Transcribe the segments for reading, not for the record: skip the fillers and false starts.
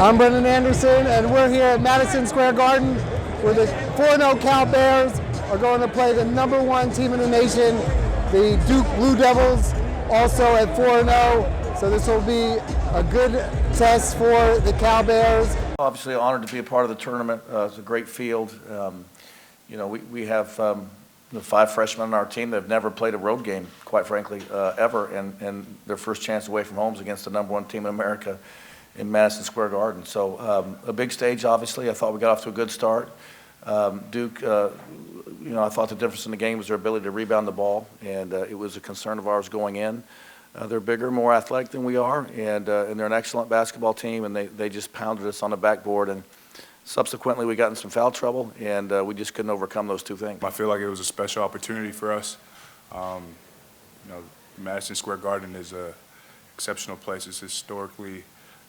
I'm Brendan Anderson, and we're here at Madison Square Garden where the 4-0 Cal Bears are going to play the #1 team in the nation, the Duke Blue Devils, also at 4-0. So this will be a good test for the Cal Bears. Obviously honored to be a part of the tournament. It's a great field. We have 5 freshmen on our team that have never played a road game, quite frankly, ever, and their first chance away from home is against the #1 team in America in Madison Square Garden. So a big stage, obviously. I thought we got off to a good start. Duke, I thought the difference in the game was their ability to rebound the ball, and it was a concern of ours going in. They're bigger, more athletic than we are, and they're an excellent basketball team, and they just pounded us on the backboard. And subsequently, we got in some foul trouble, and we just couldn't overcome those two things. I feel like it was a special opportunity for us. Madison Square Garden is an exceptional place. It's historically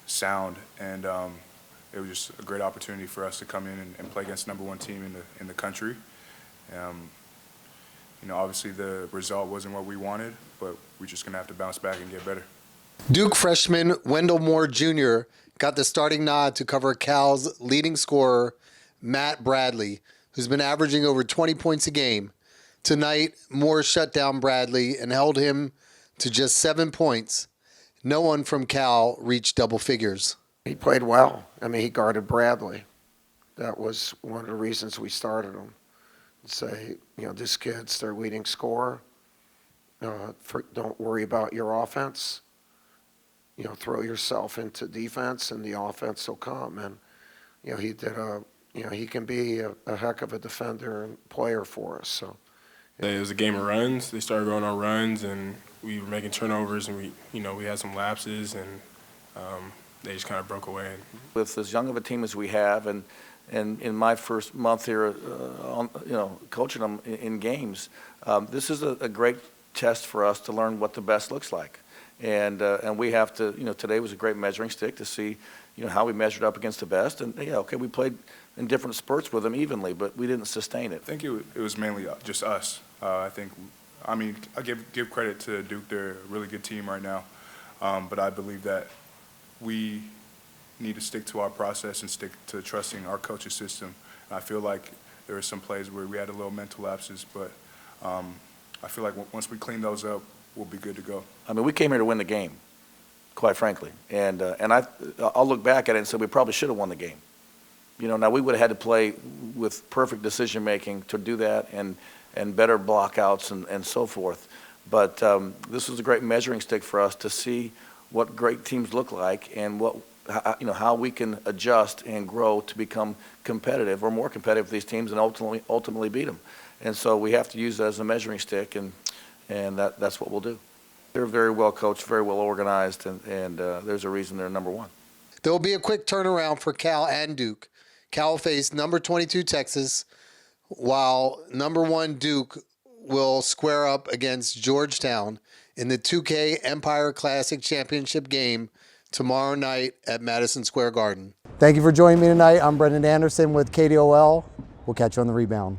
sound, and it was just a great opportunity for us to come in and play against the #1 team in the country. Obviously the result wasn't what we wanted, but we're just going to have to bounce back and get better. Duke freshman Wendell Moore Jr. got the starting nod to cover Cal's leading scorer, Matt Bradley, who's been averaging over 20 points a game. Tonight, Moore shut down Bradley and held him to just 7 points. No one from Cal reached double figures. He played well. I mean, he guarded Bradley. That was one of the reasons we started him. Say, this kid's their leading scorer. Don't worry about your offense. Throw yourself into defense, and the offense will come. And he did he can be a heck of a defender and player for us. So it was a game of runs. They started going on runs, and we were making turnovers, and we had some lapses, and they just kind of broke away. With as young of a team as we have, and in my first month here, coaching them in games, this is a great test for us to learn what the best looks like. And we have to, today was a great measuring stick to see, how we measured up against the best. And we played in different spurts with them evenly, but we didn't sustain it. I think it was mainly just us. I give credit to Duke. They're a really good team right now. But I believe that we need to stick to our process and stick to trusting our coaching system. And I feel like there were some plays where we had a little mental lapses, but I feel like once we clean those up, we'll be good to go. I mean, we came here to win the game, quite frankly. And I'll look back at it and say we probably should have won the game. Now we would have had to play with perfect decision-making to do that and better blockouts and so forth. But this was a great measuring stick for us to see what great teams look like and how we can adjust and grow to become competitive or more competitive with these teams and ultimately beat them. And so we have to use that as a measuring stick, and that's what we'll do. They're very well coached, very well organized, and there's a reason they're #1. There will be a quick turnaround for Cal and Duke. Cal will face number 22 Texas, while #1 Duke will square up against Georgetown in the 2K Empire Classic Championship game tomorrow night at Madison Square Garden. Thank you for joining me tonight. I'm Brendan Anderson with KDOL. We'll catch you on the rebound.